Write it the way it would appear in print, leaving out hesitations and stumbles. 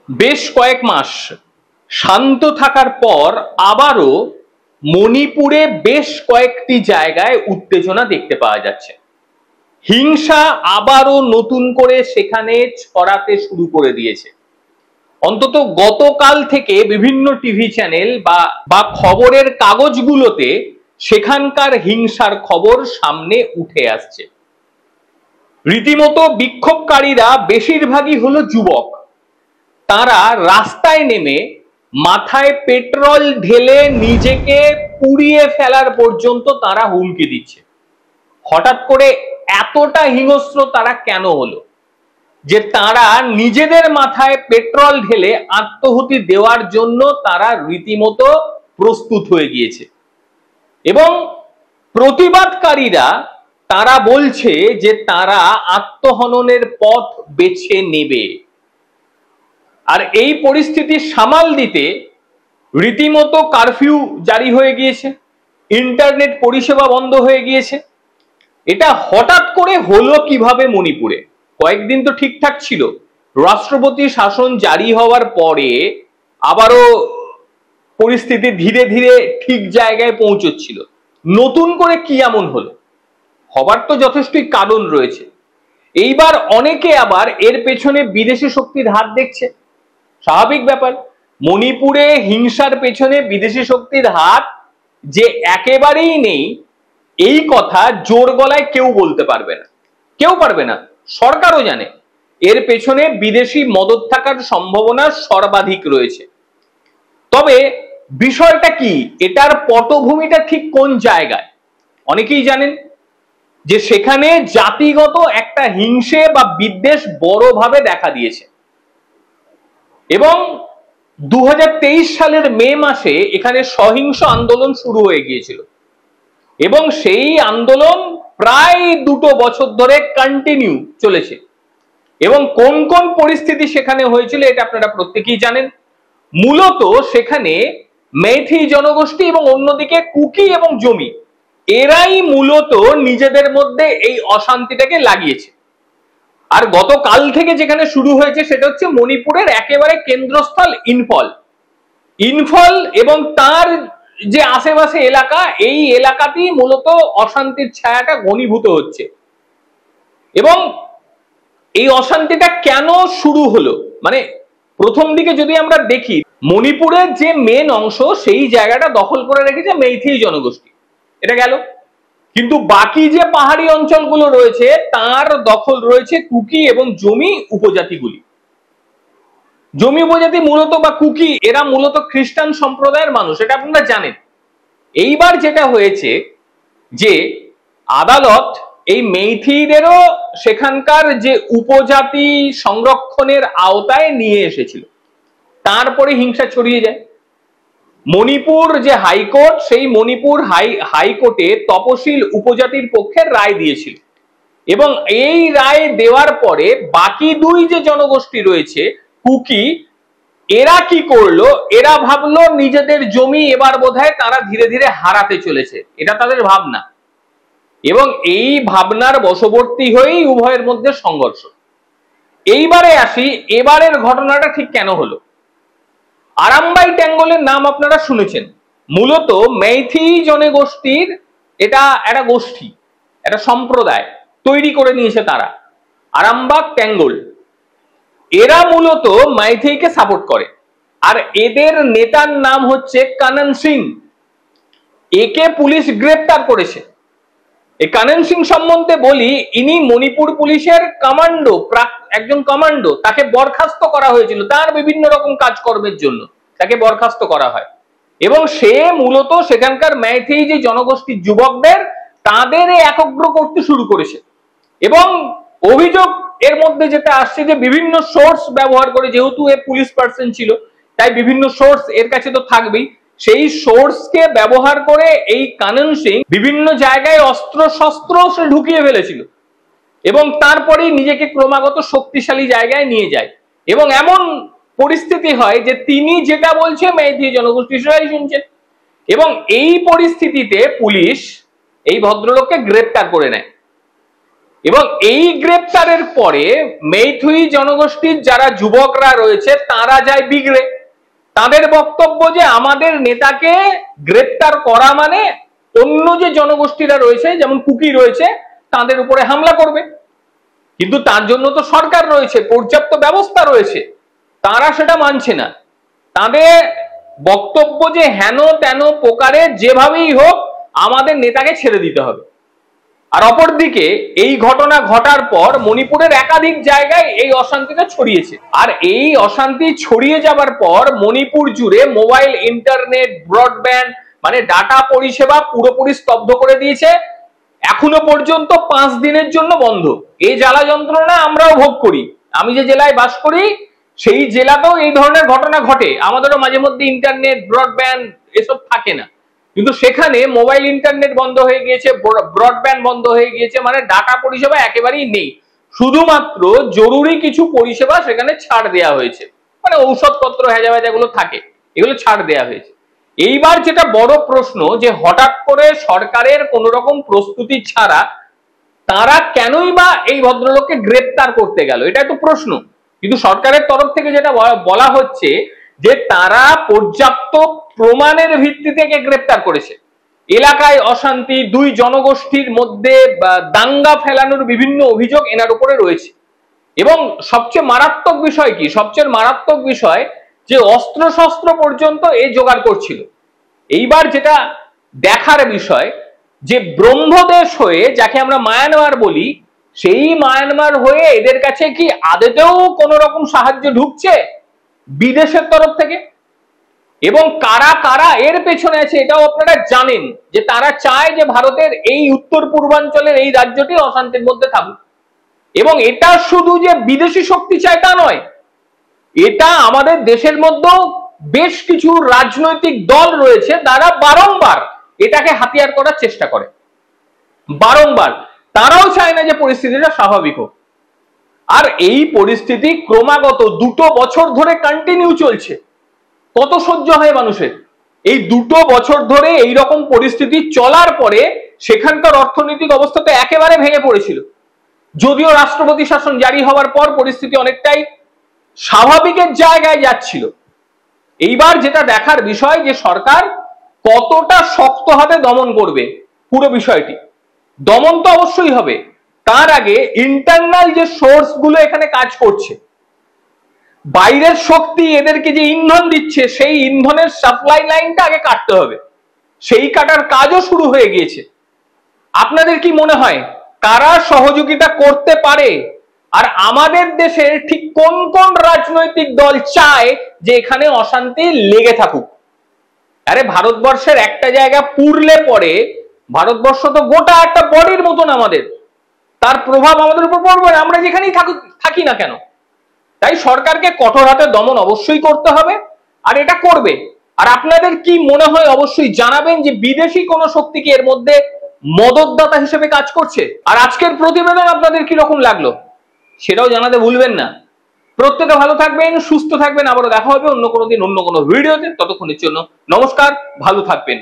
বেশ কয়েক মাস শান্ত থাকার পর আবারও মণিপুরে বেশ কয়েকটি জায়গায় উত্তেজনা দেখতে পাওয়া যাচ্ছে। হিংসা আবারও নতুন করে সেখানে ছড়াতে শুরু করে দিয়েছে। অন্তত গতকাল থেকে বিভিন্ন টিভি চ্যানেল বা খবরের কাগজগুলোতে সেখানকার হিংসার খবর সামনে উঠে আসছে। রীতিমতো বিক্ষোভকারীরা বেশিরভাগই হলো যুবক। তারা রাস্তায় নেমে মাথায় পেট্রোল ঢেলে নিজেকে পুড়িয়ে ফেলার পর্যন্ত তারা হুমকি দিচ্ছে। হঠাৎ করে এতটা হিংস্র তারা কেন হলো যে তারা নিজেদের মাথায় পেট্রোল ঢেলে আত্মাহুতি দেওয়ার জন্য তারা রীতিমতো প্রস্তুত হয়ে গিয়েছে। এবং প্রতিবাদকারীরা তারা বলছে যে তারা আত্মহননের পথ বেছে নেবে। আর এই পরিস্থিতি সামাল দিতে রীতিমতো কারফিউ জারি হয়ে গিয়েছে, ইন্টারনেট পরিষেবা বন্ধ হয়ে গিয়েছে। এটা হঠাৎ করে হলো কিভাবে মণিপুরে? কয়েকদিন তো ঠিকঠাক ছিল, রাষ্ট্রপতি শাসন জারি হওয়ার পরে আবারও পরিস্থিতি ধীরে ধীরে ঠিক জায়গায় পৌঁছচ্ছিল। নতুন করে কি এমন হলো? হবার তো যথেষ্টই কারণ রয়েছে। এইবার অনেকে আবার এর পেছনে বিদেশি শক্তির হাত দেখছে। স্বাভাবিক ব্যাপার, মণিপুরে হিংসার পেছনে বিদেশি শক্তির হাত যে একেবারেই নেই এই কথা জোর গলায় কেউ বলতে পারবে না, কেউ পারবে না। সরকারও জানে এর পেছনে বিদেশি মদদ থাকার সম্ভাবনা সর্বাধিক রয়েছে। তবে বিষয়টা কি, এটার পটভূমিটা ঠিক কোন জায়গায়? অনেকেই জানেন যে সেখানে জাতিগত একটা হিংসে বা বিদ্বেষ বড়ভাবে দেখা দিয়েছে। এবং 2023 সালের মে মাসে এখানে সহিংস আন্দোলন শুরু হয়ে গিয়েছিল এবং সেই আন্দোলন প্রায় 2 বছর ধরে কন্টিনিউ চলেছে। এবং কোন কোন পরিস্থিতি সেখানে হয়েছিল এটা আপনারা প্রত্যেকেই জানেন। মূলত সেখানে মেইথি জনগোষ্ঠী এবং অন্যদিকে কুকি এবং জমি, এরাই মূলত নিজেদের মধ্যে এই অশান্তিটাকে লাগিয়েছে। আর গতকাল থেকে যেখানে শুরু হয়েছে সেটা হচ্ছে মণিপুরের একেবারে কেন্দ্রস্থল ইম্ফল এবং তার যে আশেপাশে এলাকা, এই এলাকাতেই মূলত অশান্তির ছায়াটা ঘনীভূত হচ্ছে। এবং এই অশান্তিটা কেন শুরু হলো, মানে প্রথম দিকে যদি আমরা দেখি, মণিপুরের যে মেন অংশ সেই জায়গাটা দখল করে রেখেছে মেইথি জনগোষ্ঠী, এটা গেল। কিন্তু বাকি যে পাহাড়ি অঞ্চলগুলো রয়েছে তার দখল রয়েছে কুকি এবং জমি উপজাতিগুলি। জমি উপজাতি মূলত বা কুকি, এরা মূলত খ্রিস্টান সম্প্রদায়ের মানুষ, এটা আপনারা জানেন। এইবার যেটা হয়েছে যে আদালত এই মেইথিদেরও সেখানকার যে উপজাতি সংরক্ষণের আওতায় নিয়ে এসেছিল, তারপরে হিংসা ছড়িয়ে যায়। মণিপুর যে হাইকোর্ট, সেই মণিপুর হাইকোর্টে তপশিল উপজাতির পক্ষে রায় দিয়েছিল এবং এই রায় দেওয়ার পরে বাকি দুই যে জনগোষ্ঠী রয়েছে কুকি, এরা কি করলো, এরা ভাবলো নিজেদের জমি এবার বোধহয় তারা ধীরে ধীরে হারাতে চলেছে, এটা তাদের ভাবনা। এবং এই ভাবনার বশবর্তী হয়েই উভয়ের মধ্যে সংঘর্ষ। এইবারে আসি, এবারের ঘটনাটা ঠিক কেন হলো। আরামবাই ট্যাঙ্গলের নাম আপনারা শুনেছেন। মূলত মেইথি জনগোষ্ঠীর এটা একটা গোষ্ঠী, একটা সম্প্রদায় তৈরি করে নিয়েছে তারা, আরামবাগ ট্যাঙ্গল। এরা মূলত মেইথিকে সাপোর্ট করে। আর এদের নেতার নাম হচ্ছে কানন সিং। একে পুলিশ গ্রেপ্তার করেছে। এই কানন সিং সম্বন্ধে বলি, ইনি মণিপুর পুলিশের কমান্ডো, একজন কমান্ডো। তাকে বরখাস্ত করা হয়েছিল তার বিভিন্ন রকম কাজকর্মের জন্য, তাকে বরখাস্ত করা হয়। এবং সে মূলত সেখানকার মেইথি যে জনগোষ্ঠীর যুবকদের তাদের একগ্র করতে শুরু করেছে। এবং অভিযোগ এর মধ্যে যেটা আসছে যে বিভিন্ন সোর্স ব্যবহার করে, যেহেতু এ পুলিশ পার্সন ছিল তাই বিভিন্ন সোর্স এর কাছে তো থাকবেই, সেই সোর্সকে ব্যবহার করে এই কানন সিং বিভিন্ন জায়গায় অস্ত্র শস্ত্র সে ঢুকিয়ে ফেলেছিল এবং তারপরেই নিজেকে ক্রমাগত শক্তিশালী জায়গায় নিয়ে যায়। এবং এমন পরিস্থিতি হয় যে তিনি যেটা বলছে মেইথি জনগোষ্ঠী সেটাই শুনছেন। এবং এই পরিস্থিতিতে পুলিশ এই ভদ্রলোককে গ্রেপ্তার করে নেয় এবং এই গ্রেপ্তারের পরে মেইথুই জনগোষ্ঠীর যারা যুবকরা রয়েছে তারা যায় বিগড়ে। তাদের বক্তব্য যে আমাদের নেতাকে গ্রেপ্তার করা মানে অন্য যে জনগোষ্ঠীরা রয়েছে যেমন কুকি রয়েছে তাদের উপরে হামলা করবে। কিন্তু তার জন্য তো সরকার রয়েছে, পর্যাপ্ত ব্যবস্থা রয়েছে, তারা সেটা মানছে না। তাদের বক্তব্য যে হেন তেন প্রকারে যেভাবেই হোক আমাদের নেতাকে ছেড়ে দিতে হবে। আর অপরদিকে এই ঘটনা ঘটার পর মণিপুরের একাধিক জায়গায় এই অশান্তিটা ছড়িয়েছে। আর এই অশান্তি ছড়িয়ে যাবার পর মণিপুর জুড়ে মোবাইল, ইন্টারনেট, ব্রডব্যান্ড মানে ডাটা পরিষেবা পুরোপুরি স্তব্ধ করে দিয়েছে। এখনো পর্যন্ত 5 দিনের জন্য বন্ধ। এই জ্বালা যন্ত্রণা আমরাও ভোগ করি। আমি যে জেলায় বাস করি সেই জেলাতেও এই ধরনের ঘটনা ঘটে। আমাদেরও মাঝে মধ্যে ইন্টারনেট, ব্রডব্যান্ড এসব থাকে না, কিন্তু সেখানে মোবাইল ইন্টারনেট বন্ধ হয়ে গিয়েছে, ব্রডব্যান্ড বন্ধ হয়ে গিয়েছে, মানে ডাটা পরিষেবা একেবারেই নেই। শুধুমাত্র জরুরি কিছু পরিষেবা সেখানে ছাড় দেওয়া হয়েছে, মানে ঔষধপত্র হেজা ভেজাগুলো থাকে এগুলো ছাড় দেওয়া হয়েছে। এইবার যেটা বড় প্রশ্ন যে হঠাৎ করে সরকারের কোন রকম প্রস্তুতি ছাড়া তারা কেনই বা এই ভদ্রলোককে গ্রেপ্তার করতে গেল, এটা একটু প্রশ্ন। কিন্তু সরকারের তরফ থেকে যেটা বলা হচ্ছে যে তারা পর্যাপ্ত প্রমাণের ভিত্তিতে গ্রেপ্তার করেছে। এলাকায় অশান্তি, 2 জনগোষ্ঠীর মধ্যে দাঙ্গা ফেলানোর বিভিন্ন অভিযোগ এনার উপরে রয়েছে। এবং সবচেয়ে মারাত্মক বিষয় কি, সবচেয়ে মারাত্মক বিষয় যে অস্ত্র শস্ত্র পর্যন্ত এই জোগাড় করছিল। এইবার যেটা দেখার বিষয় যে ব্রহ্মদেশ হয়ে যাকে আমরা মায়ানমার বলি, সেই মায়ানমার হয়ে এদের কাছে কি আদতেও কোন রকম সাহায্য ঢুকছে বিদেশের তরফ থেকে? এবং কারা কারা এর পেছনে আছে এটাও আপনারা জানেন, যে তারা চায় যে ভারতের এই উত্তর পূর্বাঞ্চলের এই রাজ্যটি অশান্তির মধ্যে থাকুক। এবং এটা শুধু যে বিদেশি শক্তি চায় তা নয়, এটা আমাদের দেশের মধ্যেও বেশ কিছু রাজনৈতিক দল রয়েছে তারা বারংবার এটাকে হাতিয়ার করার চেষ্টা করে, বারংবার। তারাও চায় না যে পরিস্থিতিটা স্বাভাবিক হোক। আর এই পরিস্থিতি ক্রমাগত 2 বছর ধরে কন্টিনিউ চলছে। কত সহ্য হয় মানুষের? এই 2 বছর ধরে এইরকম পরিস্থিতি চলার পরে সেখানকার অর্থনৈতিক অবস্থা তো একেবারে ভেঙে পড়েছিল। যদিও রাষ্ট্রপতি শাসন জারি হওয়ার পর পরিস্থিতি অনেকটাই স্বাভাবিকের জায়গায় যাচ্ছিল। এইবার যেটা দেখার বিষয় যে সরকার কতটা শক্ত হাতে দমন করবে পুরো বিষয়টি। দমন তো অবশ্যই হবে, তার আগে ইন্টারনাল যে সোর্স গুলো এখানে কাজ করছে, বাইরের শক্তি এদেরকে যে ইন্ধন দিচ্ছে সেই ইন্ধনের সাপ্লাই লাইনটা আগে কাটতে হবে। সেই কাটার কাজও শুরু হয়ে গিয়েছে। আপনাদের কি মনে হয় কারা সহযোগিতা করতে পারে? আর আমাদের দেশের ঠিক কোন কোন রাজনৈতিক দল চায় যে এখানে অশান্তি লেগে থাকুক? আরে ভারতবর্ষের একটা জায়গা পুড়লে পরে ভারতবর্ষ তো গোটা একটা বডির মতন, আমাদের তার প্রভাব আমাদের উপর পড়বে আমরা যেখানেই থাকি না কেন। তাই সরকারকে কঠোর হাতে দমন অবশ্যই করতে হবে, আর এটা করবে। আর আপনাদের কি মনে হয় অবশ্যই জানাবেন যে বিদেশি কোন শক্তি কি এর মধ্যে মদতদাতা হিসেবে কাজ করছে? আর আজকের প্রতিবেদন আপনাদের কি রকম লাগলো সেটাও জানাতে ভুলবেন না। প্রত্যেকে ভালো থাকবেন, সুস্থ থাকবেন। আবারও দেখা হবে অন্য কোনো দিন অন্য কোনো ভিডিওতে। ততক্ষণের জন্য নমস্কার, ভালো থাকবেন।